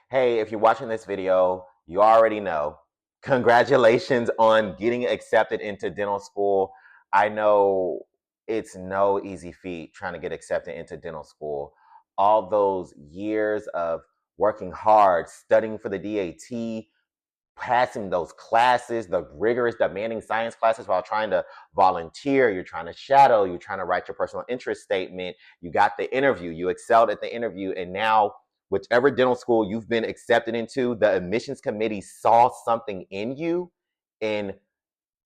Hey, if you're watching this video, you already know. Congratulations on getting accepted into dental school. I know it's no easy feat trying to get accepted into dental school. All those years of working hard, studying for the DAT, passing those classes, the rigorous, demanding science classes while trying to volunteer, you're trying to shadow, you're trying to write your personal interest statement, you got the interview, you excelled at the interview, and now whichever dental school you've been accepted into, the admissions committee saw something in you and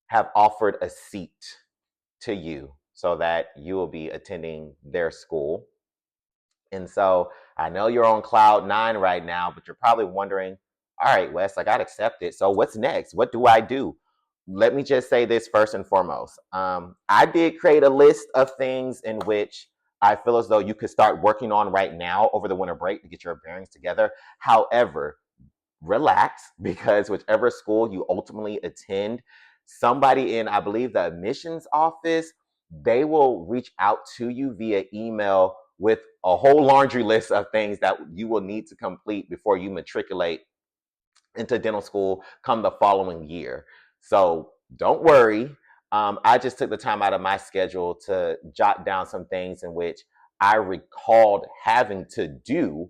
have offered a seat to you so that you will be attending their school. And so I know you're on cloud nine right now, but you're probably wondering, all right, Wes, I got accepted. So what's next? What do I do? Let me just say this first and foremost. I did create a list of things in which I feel as though you could start working on right now over the winter break to get your bearings together. However, relax because whichever school you ultimately attend, somebody in, I believe, the admissions office, they will reach out to you via email with a whole laundry list of things that you will need to complete before you matriculate into dental school come the following year. So don't worry. I just took the time out of my schedule to jot down some things in which I recalled having to do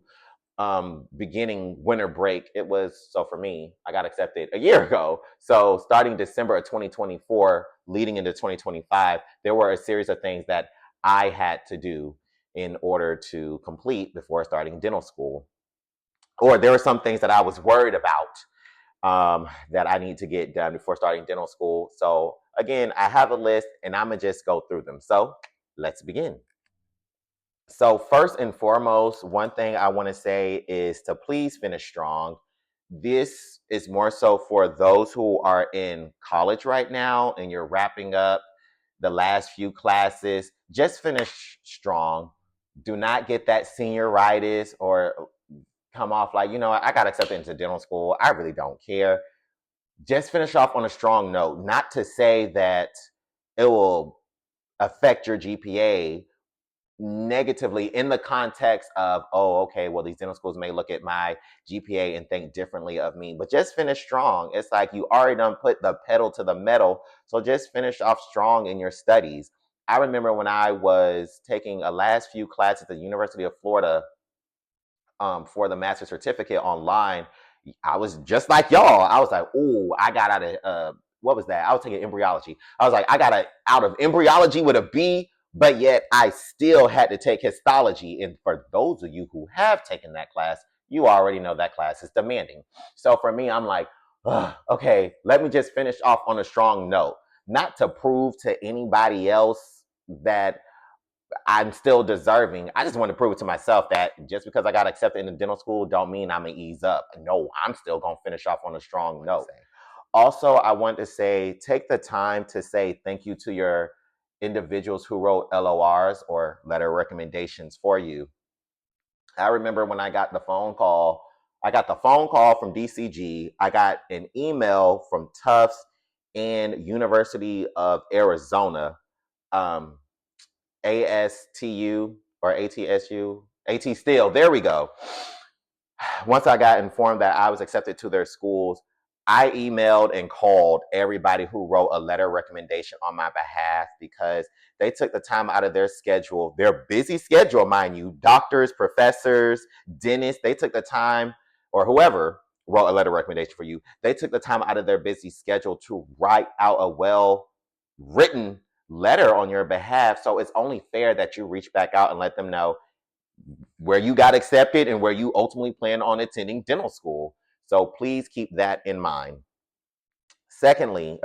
beginning winter break. It was, so for me, I got accepted a year ago. So starting December of 2024, leading into 2025, there were a series of things that I had to do in order to complete before starting dental school. Or there were some things that I was worried about that I need to get done before starting dental school. So again, I have a list and I'm gonna just go through them. So let's begin. So first and foremost, one thing I want to say is to please finish strong. This is more so for those who are in college right now and you're wrapping up the last few classes. Just finish strong. Do not get that senioritis or come off like, I got accepted into dental school. I really don't care. Just finish off on a strong note. Not to say that it will affect your GPA negatively in the context of, oh, okay, well, these dental schools may look at my GPA and think differently of me, but just finish strong. It's like you already done put the pedal to the metal, so just finish off strong in your studies. I remember when I was taking a last few classes at the University of Florida for the master's certificate online, I was just like y'all. I was like, oh, I got out of what was that? I was taking embryology. I was like, I got out of embryology with a B, but yet I still had to take histology. And for those of you who have taken that class, you already know that class is demanding. So for me, I'm like, okay, let me just finish off on a strong note. Not to prove to anybody else that I'm still deserving. I just want to prove it to myself that just because I got accepted into dental school don't mean I'm going to ease up. No, I'm still going to finish off on a strong note. Also, I want to say, take the time to say thank you to your individuals who wrote LORs or letter recommendations for you. I remember when I got the phone call, from DCG. I got an email from Tufts and University of Arizona. Um, ASTU or ATSU, AT Still. There we go. Once I got informed that I was accepted to their schools, I emailed and called everybody who wrote a letter recommendation on my behalf because they took the time out of their schedule, their busy schedule, mind you, doctors, professors, dentists, they took the time, or whoever wrote a letter recommendation for you, they took the time out of their busy schedule to write out a well written letter on your behalf. So it's only fair that you reach back out and let them know where you got accepted and where you ultimately plan on attending dental school. So please keep that in mind. Thirdly,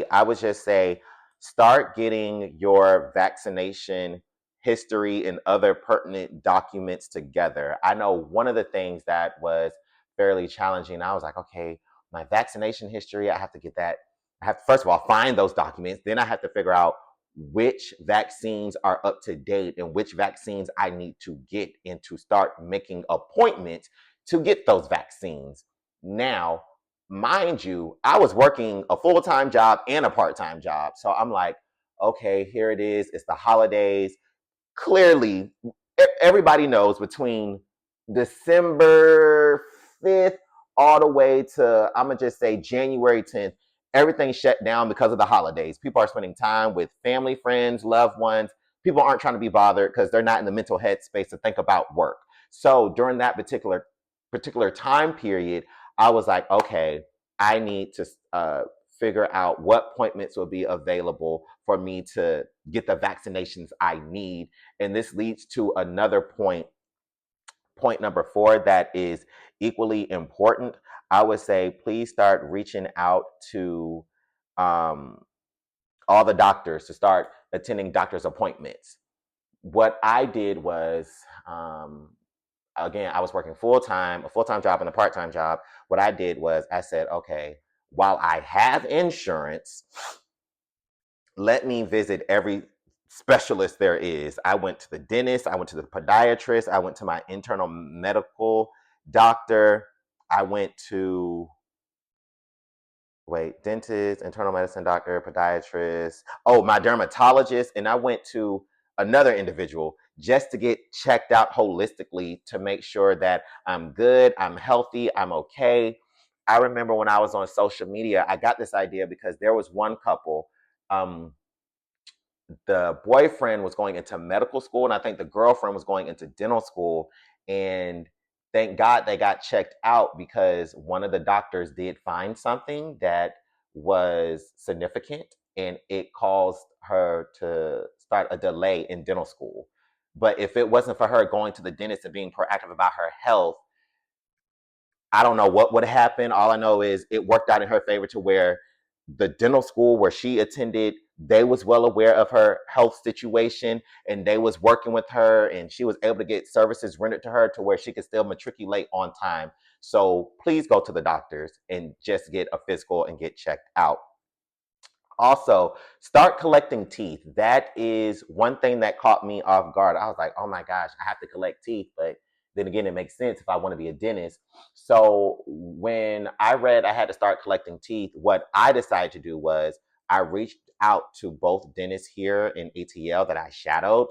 I would just say start getting your vaccination history and other pertinent documents together. I know one of the things that was fairly challenging, I was like, okay, my vaccination history, I have to get that. I have to, first of all, find those documents. Then I have to figure out which vaccines are up to date and which vaccines I need to get and to start making appointments to get those vaccines. Now, mind you, I was working a full-time job and a part-time job. So I'm like, okay, here it is. It's the holidays. Clearly, everybody knows between December 5th all the way to, I'm going to just say January 10th, everything shut down because of the holidays. People are spending time with family, friends, loved ones. People aren't trying to be bothered because they're not in the mental headspace to think about work. So during that particular time period, I was like, okay, I need to figure out what appointments will be available for me to get the vaccinations I need. And this leads to another point number 4 that is equally important. I would say please start reaching out to um, all the doctors to start attending doctor's appointments. What I did was, um, again, I was working a full time job and a part time job. What I did was I said, okay, while I have insurance, let me visit every specialist there is. I went to the dentist, I went to the podiatrist, I went to my internal medical doctor, I went to dentist, internal medicine doctor, podiatrist, oh, my dermatologist, and I went to another individual just to get checked out holistically to make sure that I'm good, I'm healthy, I'm okay. I remember when I was on social media, I got this idea because there was one couple. The boyfriend was going into medical school, and I think the girlfriend was going into dental school. And thank God they got checked out because one of the doctors did find something that was significant, and it caused her to start a delay in dental school. But if it wasn't for her going to the dentist and being proactive about her health, I don't know what would happen. All I know is it worked out in her favor to where the dental school where she attended, they was well aware of her health situation and they was working with her, and she was able to get services rendered to her to where she could still matriculate on time. So please go to the doctors and just get a physical and get checked out. Also, start collecting teeth. That is one thing that caught me off guard. I was like, oh my gosh, I have to collect teeth. But then again, it makes sense if I want to be a dentist. So when I read I had to start collecting teeth, what I decided to do was I reached out to both dentists here in ATL that I shadowed,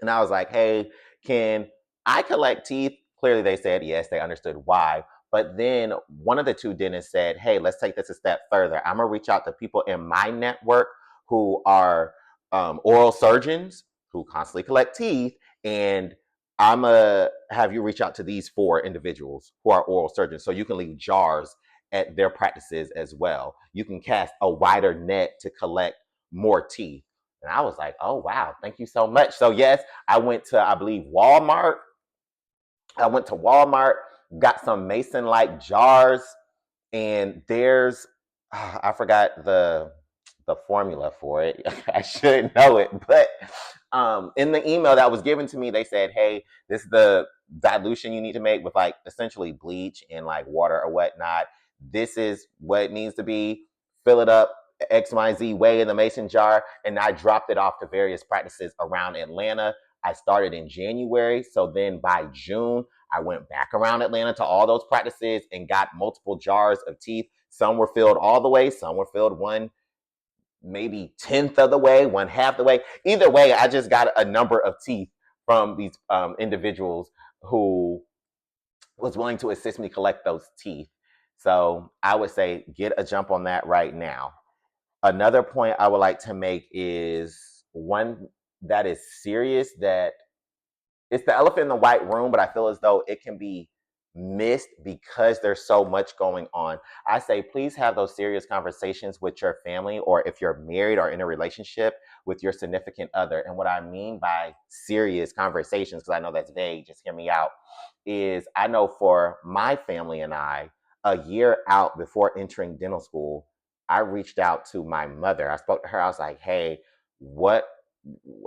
and I was like, hey, can I collect teeth? Clearly, they said yes, they understood why. But then one of the two dentists said, hey, let's take this a step further. I'm going to reach out to people in my network who are oral surgeons who constantly collect teeth. And I'm going to have you reach out to these 4 individuals who are oral surgeons. So you can leave jars at their practices as well. You can cast a wider net to collect more teeth. And I was like, oh, wow, thank you so much. So, yes, I went to, I believe, Walmart. I went to Walmart, got some mason like jars, and there's, I forgot the formula for it. I should know it, but in the email that was given to me, they said, "Hey, this is the dilution you need to make with like essentially bleach and like water or whatnot. This is what it needs to be. Fill it up XYZ way in the mason jar." And I dropped it off to various practices around Atlanta. I started in January, so then by June, I went back around Atlanta to all those practices and got multiple jars of teeth. Some were filled all the way, some were filled one maybe tenth of the way, one half the way. Either way, I just got a number of teeth from these individuals who was willing to assist me collect those teeth. So I would say get a jump on that right now. Another point I would like to make is one that is serious, that it's the elephant in the white room, but I feel as though it can be missed because there's so much going on. I say, please have those serious conversations with your family, or if you're married or in a relationship with your significant other. And what I mean by serious conversations, because I know that's vague, just hear me out, is I know for my family and I, a year out before entering dental school, I reached out to my mother. I spoke to her. I was like, hey, what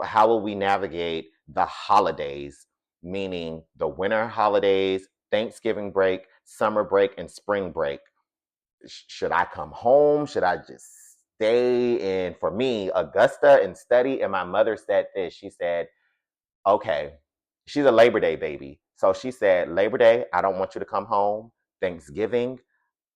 how will we navigate the holidays, meaning the winter holidays, Thanksgiving break, summer break, and spring break? Should I come home? Should I just stay in, for me, Augusta and study? And my mother said this. She said, okay, she's a Labor Day baby. So she said, Labor Day, I don't want you to come home. Thanksgiving,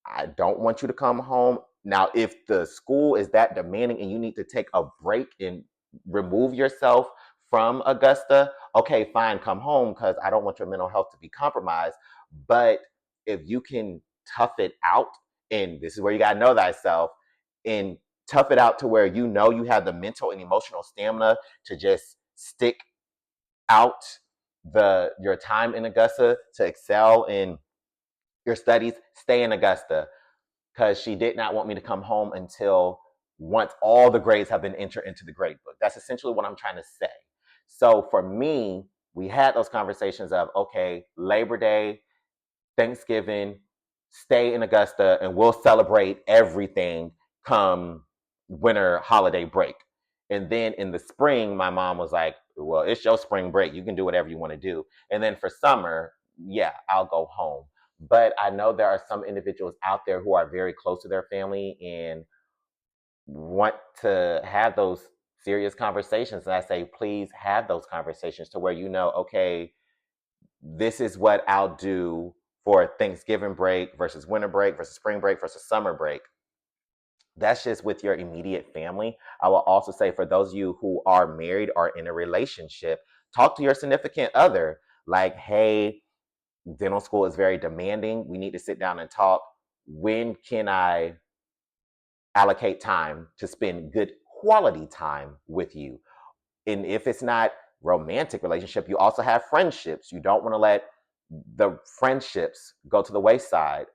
I don't want you to come home. Now, if the school is that demanding and you need to take a break and remove yourself from Augusta, okay, fine, come home because I don't want your mental health to be compromised. But if you can tough it out, and this is where you got to know thyself, and tough it out to where you know you have the mental and emotional stamina to just stick out your time in Augusta to excel in your studies, stay in Augusta, because she did not want me to come home until once all the grades have been entered into the grade book. That's essentially what I'm trying to say. So for me, we had those conversations of, okay, Labor Day, Thanksgiving, stay in Augusta, and we'll celebrate everything come winter holiday break. And then in the spring, my mom was like, well, it's your spring break. You can do whatever you want to do. And then for summer, yeah, I'll go home. But I know there are some individuals out there who are very close to their family and want to have those serious conversations. And I say, please have those conversations to where you know, okay, this is what I'll do for Thanksgiving break versus winter break versus spring break versus summer break. That's just with your immediate family. I will also say for those of you who are married or in a relationship, talk to your significant other. Like, hey, dental school is very demanding. We need to sit down and talk. When can I allocate time to spend good quality time with you? And if it's not romantic relationship, you also have friendships. You don't want to let the friendships go to the wayside.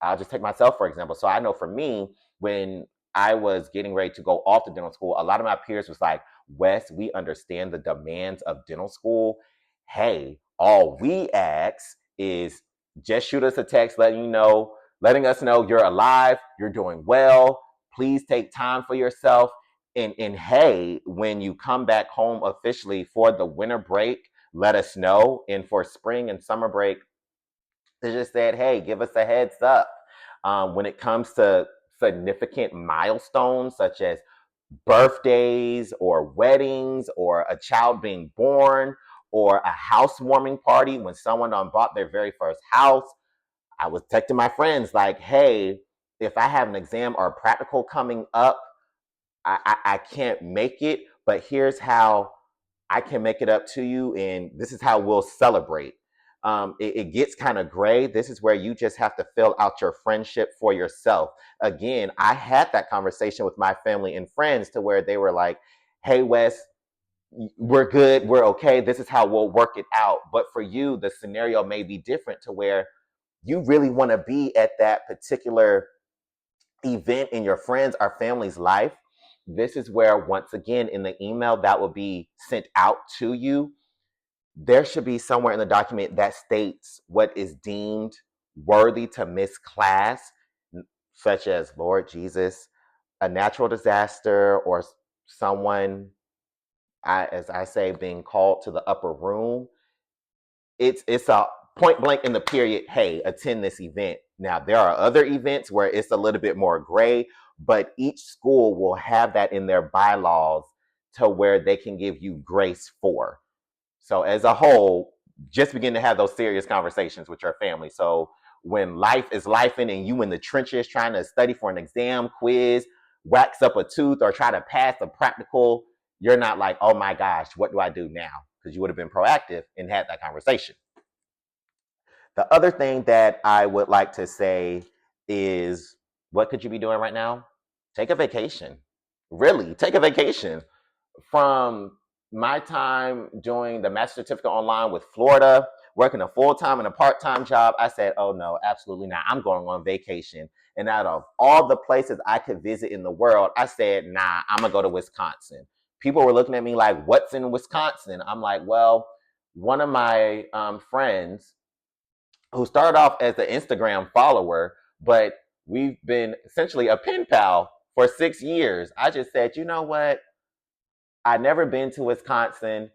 I'll just take myself for example. So I know for me, when I was getting ready to go off to dental school, a lot of my peers was like, Wes, we understand the demands of dental school. Hey, all we ask is just shoot us a text letting us know you're alive, you're doing well. Please take time for yourself. And hey, when you come back home officially for the winter break, let us know. And for spring and summer break, they just said, hey, give us a heads up. When it comes to significant milestones such as birthdays or weddings or a child being born or a housewarming party when someone bought their very first house, I was texting my friends like, hey, if I have an exam or a practical coming up, I can't make it, but here's how I can make it up to you, and this is how we'll celebrate. It gets kind of gray. This is where you just have to fill out your friendship for yourself. Again, I had that conversation with my family and friends to where they were like, hey, Wes, we're good, we're okay. This is how we'll work it out. But for you, the scenario may be different to where you really want to be at that particular event in your friends or family's life. This is where, once again, in the email that will be sent out to you, there should be somewhere in the document that states what is deemed worthy to miss class, such as, Lord Jesus, a natural disaster or someone, as I say, being called to the upper room. It's a point blank in the period, hey, attend this event. Now there are other events where it's a little bit more gray, but each school will have that in their bylaws to where they can give you grace for. So as a whole, just begin to have those serious conversations with your family. So when life is lifing and you in the trenches trying to study for an exam, quiz, wax up a tooth, or try to pass a practical, you're not like, oh my gosh, what do I do now? Because you would have been proactive and had that conversation. The other thing that I would like to say is, what could you be doing right now? Take a vacation. Really, take a vacation. From my time doing the master certificate online with Florida, working a full-time and a part-time job, I said, oh no, absolutely not. I'm going on vacation. And out of all the places I could visit in the world, I said, nah, I'm going to go to Wisconsin. People were looking at me like, what's in Wisconsin? I'm like, well, one of my friends who started off as an Instagram follower, but we've been essentially a pen pal for 6 years. I just said, you know what? I'd never been to Wisconsin.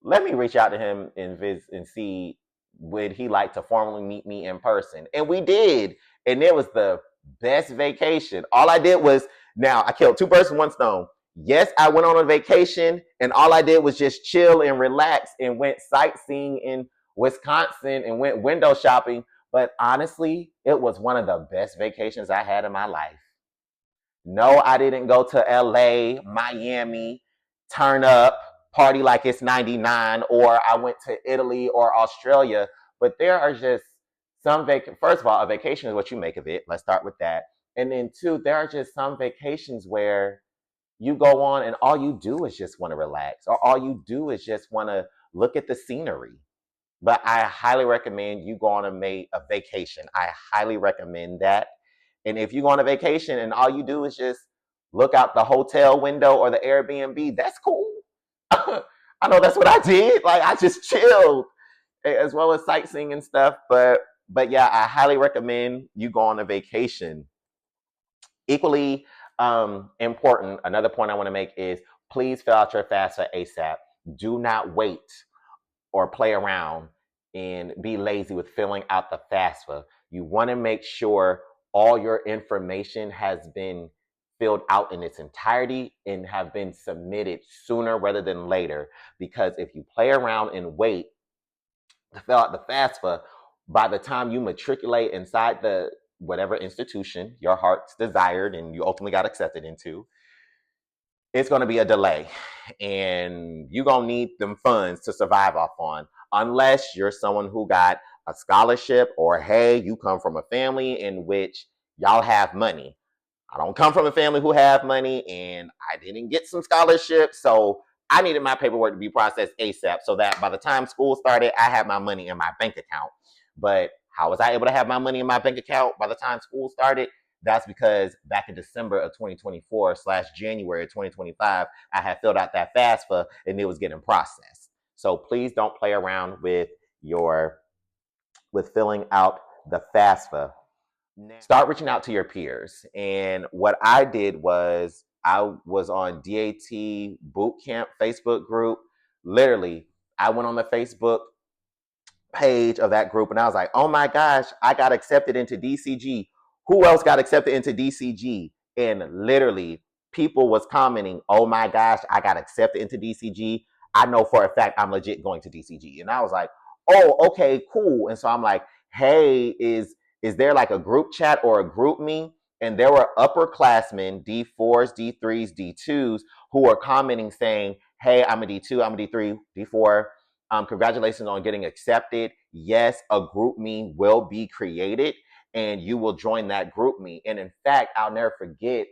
Let me reach out to him and visit and see would he like to formally meet me in person. And we did. And it was the best vacation. All I did was, now I killed two birds with one stone. Yes, I went on a vacation and all I did was just chill and relax and went sightseeing in Wisconsin and went window shopping. But honestly, it was one of the best vacations I had in my life. No, I didn't go to LA, Miami, turn up, party like it's 99, or I went to Italy or Australia. But there are just first of all, a vacation is what you make of it. Let's start with that. And then two, there are just some vacations where you go on and all you do is just want to relax, or all you do is just want to look at the scenery. But I highly recommend you go on a vacation. I highly recommend that. And if you go on a vacation and all you do is just look out the hotel window or the Airbnb, that's cool. I know that's what I did. Like, I just chilled, as well as sightseeing and stuff. But yeah, I highly recommend you go on a vacation. Equally important, another point I want to make is, please fill out your FAFSA ASAP. Do not wait or play around and be lazy with filling out the FAFSA. You want to make sure all your information has been filled out in its entirety and have been submitted sooner rather than later. Because if you play around and wait to fill out the FAFSA, by the time you matriculate inside the whatever institution your heart's desired and you ultimately got accepted into, it's going to be a delay, and you're going to need them funds to survive off on, unless you're someone who got a scholarship, or hey, you come from a family in which y'all have money. I don't come from a family who have money, and I didn't get some scholarship, so I needed my paperwork to be processed ASAP so that by the time school started, I had my money in my bank account. But how was I able to have my money in my bank account by the time school started? That's because back in December of 2024 / January of 2025, I had filled out that FAFSA and it was getting processed. So please don't play around with filling out the FAFSA. Start reaching out to your peers. And what I did was, I was on DAT Bootcamp Facebook group. Literally, I went on the Facebook page of that group and I was like, oh my gosh, I got accepted into DCG. Who else got accepted into DCG? And literally, people was commenting, oh my gosh, I got accepted into DCG. I know for a fact I'm legit going to DCG. And I was like, oh, okay, cool. And so I'm like, hey, is there like a group chat or a group me? And there were upperclassmen, D4s, D3s, D2s, who were commenting saying, hey, I'm a D2, I'm a D3, D4. Congratulations on getting accepted. Yes, a group me will be created and you will join that group me. And in fact, I'll never forget,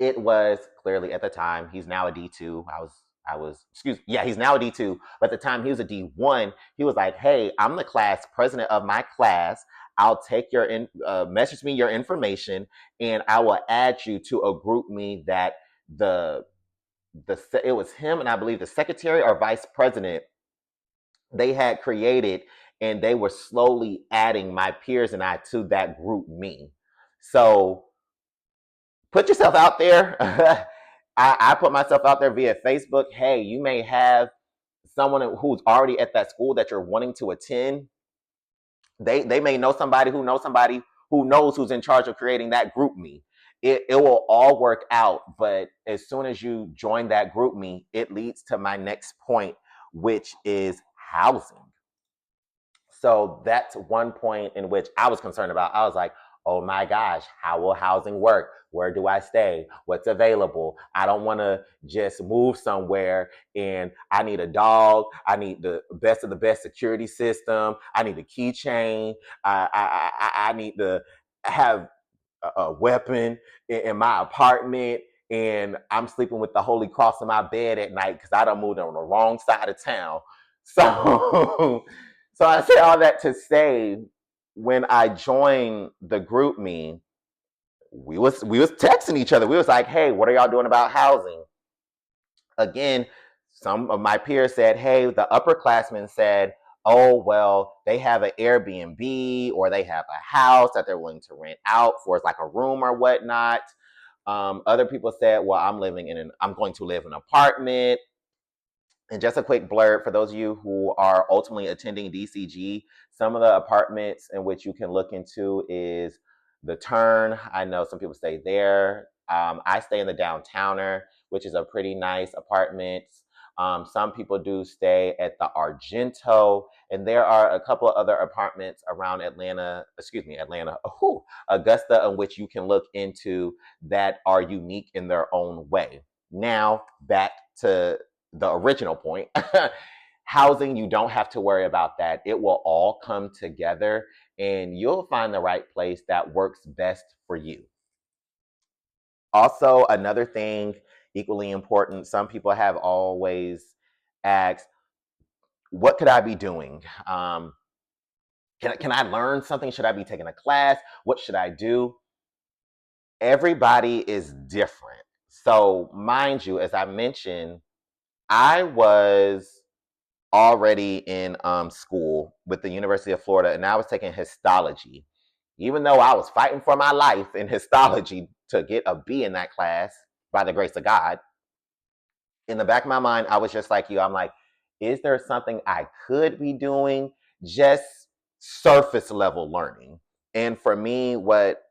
it was clearly at the time, he's now a D2. He's now a D2. But at the time he was a D1, he was like, hey, I'm the class president of my class. I'll take message me your information and I will add you to a group me that it was him and I believe the secretary or vice president they had created, and they were slowly adding my peers and I to that group me. So put yourself out there. I put myself out there via Facebook. Hey, you may have someone who's already at that school that you're wanting to attend. They may know somebody who knows somebody who knows who's in charge of creating that group me. It will all work out, but as soon as you join that group me, it leads to my next point, which is housing. So that's one point in which I was concerned about. I was like, oh my gosh, how will housing work? Where do I stay? What's available? I don't want to just move somewhere and I need a dog. I need the best of the best security system. I need a keychain. I need to have a weapon in my apartment. And I'm sleeping with the Holy Cross in my bed at night because I done moved on the wrong side of town. So, so I say all that to say, when I joined the group me, we was texting each other. We was like, hey, what are y'all doing about housing? Again, some of my peers said, hey, the upperclassmen said, oh, well, they have an Airbnb or they have a house that they're willing to rent out for like a room or whatnot. Other people said, well, I'm going to live in an apartment. And just a quick blurb for those of you who are ultimately attending DCG, some of the apartments in which you can look into is the Turn. I know some people stay there. I stay in the Downtowner, which is a pretty nice apartment. Some people do stay at the Argento, and there are a couple of other apartments around Augusta, in which you can look into that are unique in their own way. Now, back to the original point. Housing, you don't have to worry about that. It will all come together and you'll find the right place that works best for you. Also, another thing equally important, some people have always asked, what could I be doing? Can I learn something? Should I be taking a class? What should I do? Everybody is different. So, mind you, as I mentioned, I was already in school with the University of Florida, and I was taking histology. Even though I was fighting for my life in histology to get a B in that class, by the grace of God, in the back of my mind, I was just like you. I'm like, is there something I could be doing? Just surface level learning. And for me, what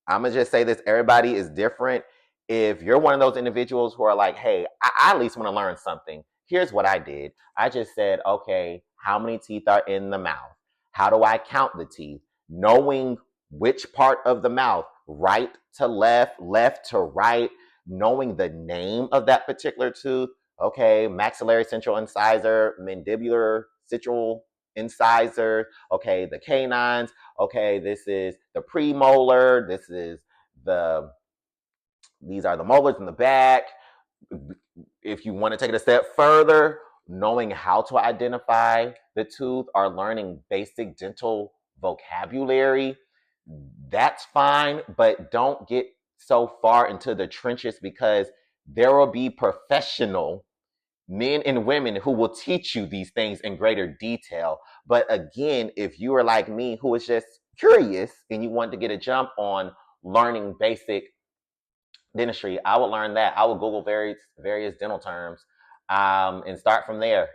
I'm gonna just say this, everybody is different. If you're one of those individuals who are like, hey, I at least want to learn something, here's what I did. I just said, okay, how many teeth are in the mouth? How do I count the teeth? Knowing which part of the mouth, right to left, left to right, knowing the name of that particular tooth. Okay, maxillary central incisor, mandibular central incisor. Okay, the canines. Okay, this is the premolar. These are the molars in the back. If you want to take it a step further, knowing how to identify the tooth or learning basic dental vocabulary, that's fine, but don't get so far into the trenches because there will be professional men and women who will teach you these things in greater detail. But again, if you are like me who is just curious and you want to get a jump on learning basic dentistry, I would learn that. I would Google various dental terms and start from there.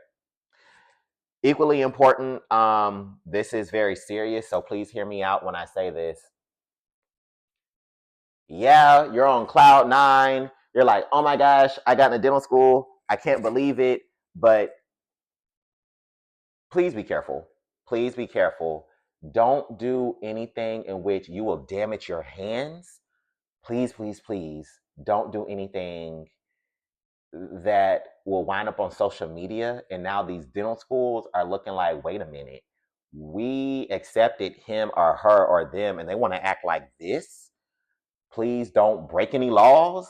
Equally important, this is very serious, so please hear me out when I say this. Yeah, you're on cloud nine. You're like, oh my gosh, I got into dental school. I can't believe it. But please be careful. Please be careful. Don't do anything in which you will damage your hands. Please, please, please don't do anything that will wind up on social media. And now these dental schools are looking like, wait a minute, we accepted him or her or them and they want to act like this. Please don't break any laws.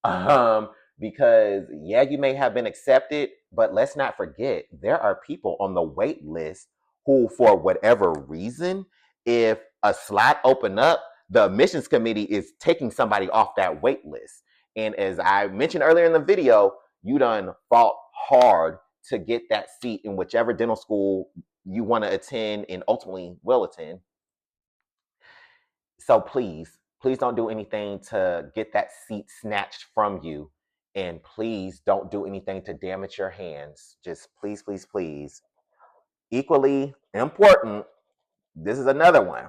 Um, because yeah, you may have been accepted, but let's not forget there are people on the wait list who, for whatever reason, if a slot open up, the admissions committee is taking somebody off that wait list. And as I mentioned earlier in the video, you done fought hard to get that seat in whichever dental school you want to attend and ultimately will attend. So please don't do anything to get that seat snatched from you. And please don't do anything to damage your hands. Just please, please, please. Equally important, this is another one.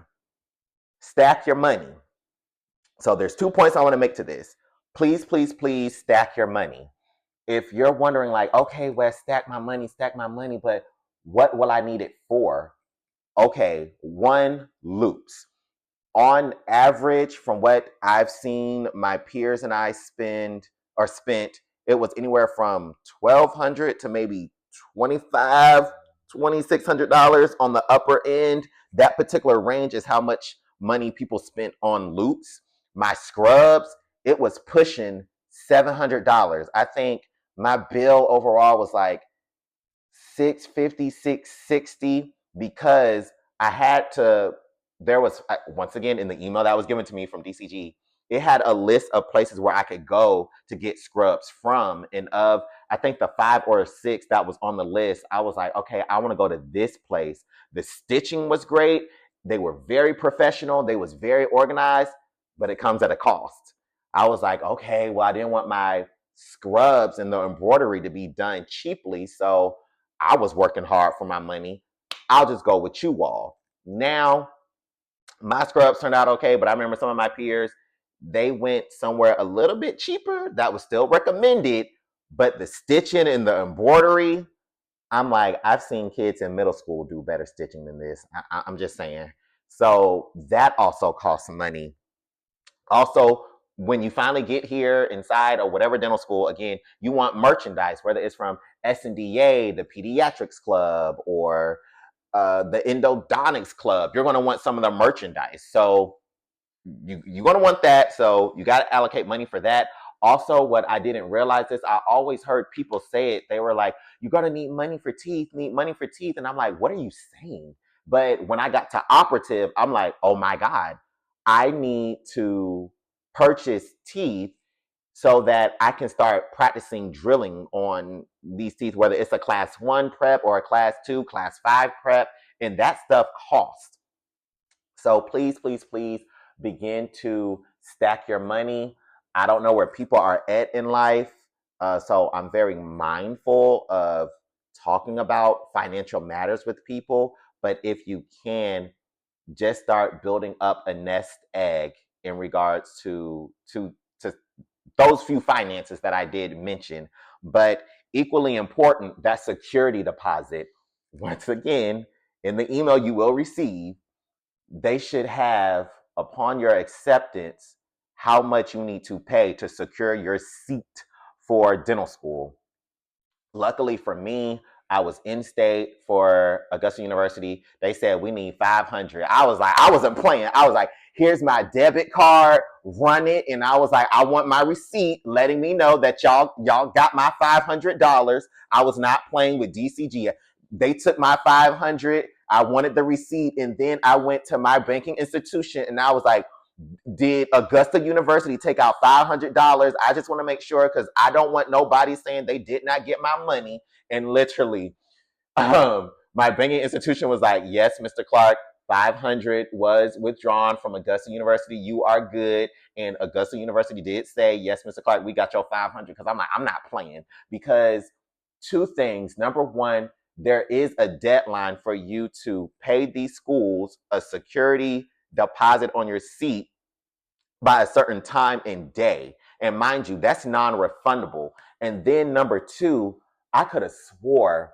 Stack your money. So there's 2 points I want to make to this. Please, please, please stack your money. If you're wondering, like, okay, Wes, stack my money, but what will I need it for? Okay, one, loops. On average, from what I've seen, my peers and I spent, it was anywhere from $1,200 to maybe $2,600 on the upper end. That particular range is how much money people spent on loops. My scrubs, it was pushing $700. I think my bill overall was like 650, 660 because I had to. There was, once again, in the email that was given to me from DCG, it had a list of places where I could go to get scrubs from. And of, I think, the 5 or 6 that was on the list, I was like, okay, I want to go to this place. The stitching was great. They were very professional. They was very organized, but it comes at a cost. I was like, okay, well, I didn't want my scrubs and the embroidery to be done cheaply. So I was working hard for my money. I'll just go with you all. Now, my scrubs turned out okay, but I remember some of my peers, they went somewhere a little bit cheaper that was still recommended, but the stitching and the embroidery, I'm like, I've seen kids in middle school do better stitching than this. I'm just saying. So that also costs money. Also, when you finally get here inside or whatever dental school, again, you want merchandise, whether it's from SNDA, the Pediatrics Club, or the Endodontics Club. You're going to want some of the merchandise. So you're going to want that. So you got to allocate money for that. Also, what I didn't realize is I always heard people say it. They were like, you're going to need money for teeth, need money for teeth. And I'm like, what are you saying? But when I got to operative, I'm like, oh my God, I need to purchase teeth so that I can start practicing drilling on these teeth, whether it's a class 1 prep or a class 2, class 5 prep. And that stuff costs. So please, please, please begin to stack your money. I don't know where people are at in life. So I'm very mindful of talking about financial matters with people. But if you can, just start building up a nest egg in regards to those few finances that I did mention. But equally important, that security deposit. Once again, in the email you will receive, they should have, upon your acceptance, how much you need to pay to secure your seat for dental school. Luckily for me, I was in state for Augusta University. They said we need 500. I was like, I wasn't playing. I was like, here's my debit card, run it. And I was like, I want my receipt letting me know that y'all got my $500. I was not playing with DCG. They took my 500. I wanted the receipt. And then I went to my banking institution and I was like, did Augusta University take out $500? I just want to make sure because I don't want nobody saying they did not get my money. And literally, my banking institution was like, yes, Mr. Clark, 500 was withdrawn from Augusta University. You are good. And Augusta University did say, yes, Mr. Clark, we got your 500. Because I'm like, I'm not playing. Because two things. Number one, there is a deadline for you to pay these schools a security deposit on your seat by a certain time and day. And mind you, that's non-refundable. And then number two, I could have swore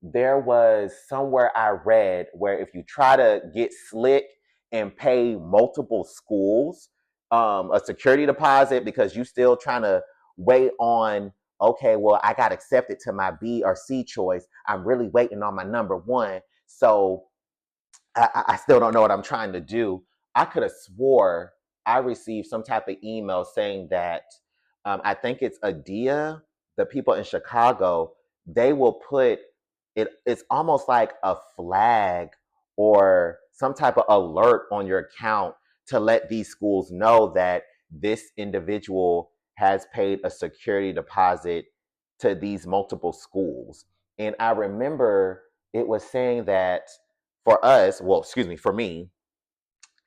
there was somewhere I read where if you try to get slick and pay multiple schools a security deposit because you still trying to wait on, okay, well, I got accepted to my B or C choice. I'm really waiting on my number one. So I still don't know what I'm trying to do. I could have swore I received some type of email saying that I think it's ADIA, the people in Chicago, they will put it, it's almost like a flag or some type of alert on your account to let these schools know that this individual has paid a security deposit to these multiple schools. And I remember it was saying that for us, well, excuse me, for me,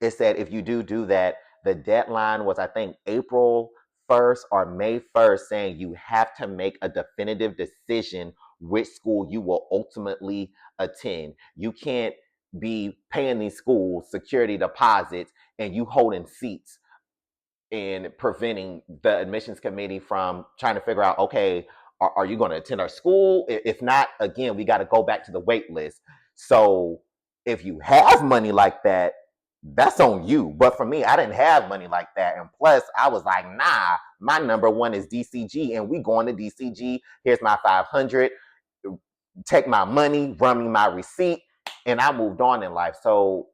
it said if you do that, the deadline was, I think, April 1st or May 1st, saying you have to make a definitive decision which school you will ultimately attend. You can't be paying these schools security deposits and you holding seats and preventing the admissions committee from trying to figure out, okay, are you going to attend our school? If not, again, we got to go back to the wait list. So if you have money like that, that's on you. But for me, I didn't have money like that. And plus, I was like, nah, my number one is DCG, and we going to DCG. Here's my 500. Take my money, run me my receipt, and I moved on in life. So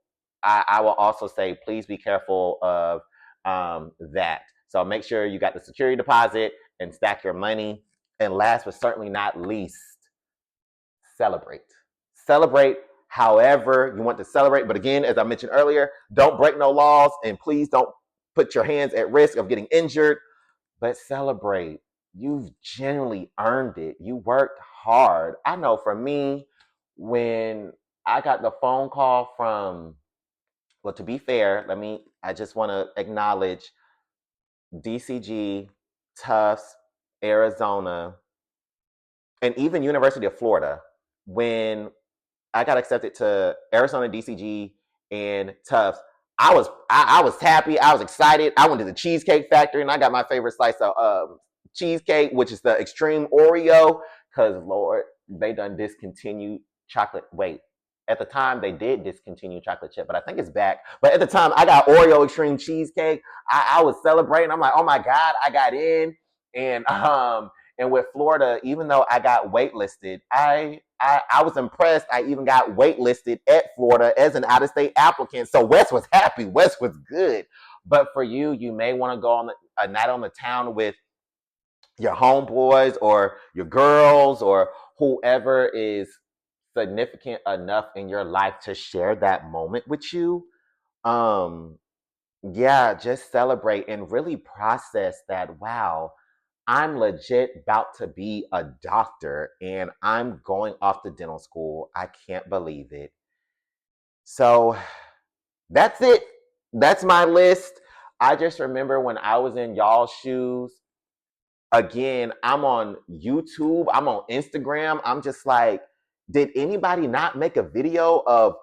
I will also say, please be careful of that. So make sure you got the security deposit and stack your money. And last but certainly not least, celebrate. Celebrate however you want to celebrate. But again, as I mentioned earlier, don't break no laws and please don't put your hands at risk of getting injured, but celebrate. You've genuinely earned it. You worked hard. I know for me, when I got the phone call from, well, to be fair, I just want to acknowledge DCG, Tufts, Arizona, and even University of Florida. When I got accepted to Arizona, DCG, and Tufts, I was happy. I was excited. I went to the Cheesecake Factory and I got my favorite slice of cheesecake, which is the extreme Oreo. Cause Lord, they done discontinued chocolate. Wait, At the time, they did discontinue chocolate chip, but I think it's back. But at the time, I got Oreo extreme cheesecake. I was celebrating. I'm like, oh my god, I got in. And with Florida, even though I got waitlisted, I was impressed. I even got waitlisted at Florida as an out of state applicant. So Wes was happy. Wes was good. But for you, you may want to go on a night on the town with your homeboys or your girls or whoever is significant enough in your life to share that moment with you. Um, yeah, just celebrate and really process that. Wow, I'm legit about to be a doctor and I'm going off to dental school. I can't believe it. So that's it. That's my list. I just remember when I was in y'all's shoes. Again, I'm on YouTube, I'm on Instagram. I'm just like, did anybody not make a video of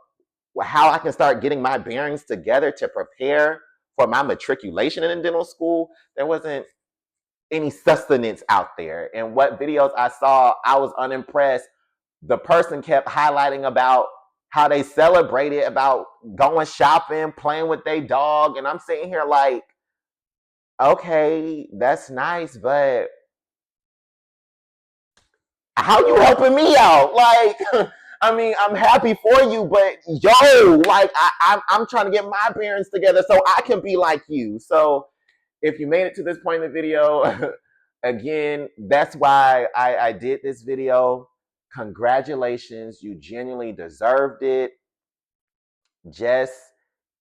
how I can start getting my bearings together to prepare for my matriculation in dental school? There wasn't any sustenance out there. And what videos I saw, I was unimpressed. The person kept highlighting about how they celebrated, about going shopping, playing with their dog. And I'm sitting here like, okay, that's nice, but how you helping me out? Like, I mean, I'm happy for you, but yo, like, I'm trying to get my parents together so I can be like you. So if you made it to this point in the video, again, that's why I did this video. Congratulations, you genuinely deserved it. Just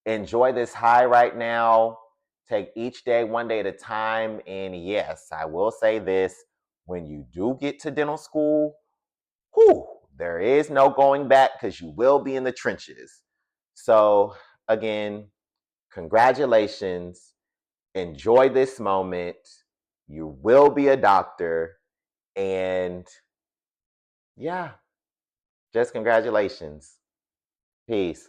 enjoy this high right now. Take each day one day at a time. And yes, I will say this, when you do get to dental school, whew, there is no going back because you will be in the trenches. So, again, congratulations. Enjoy this moment. You will be a doctor. And yeah, just congratulations. Peace.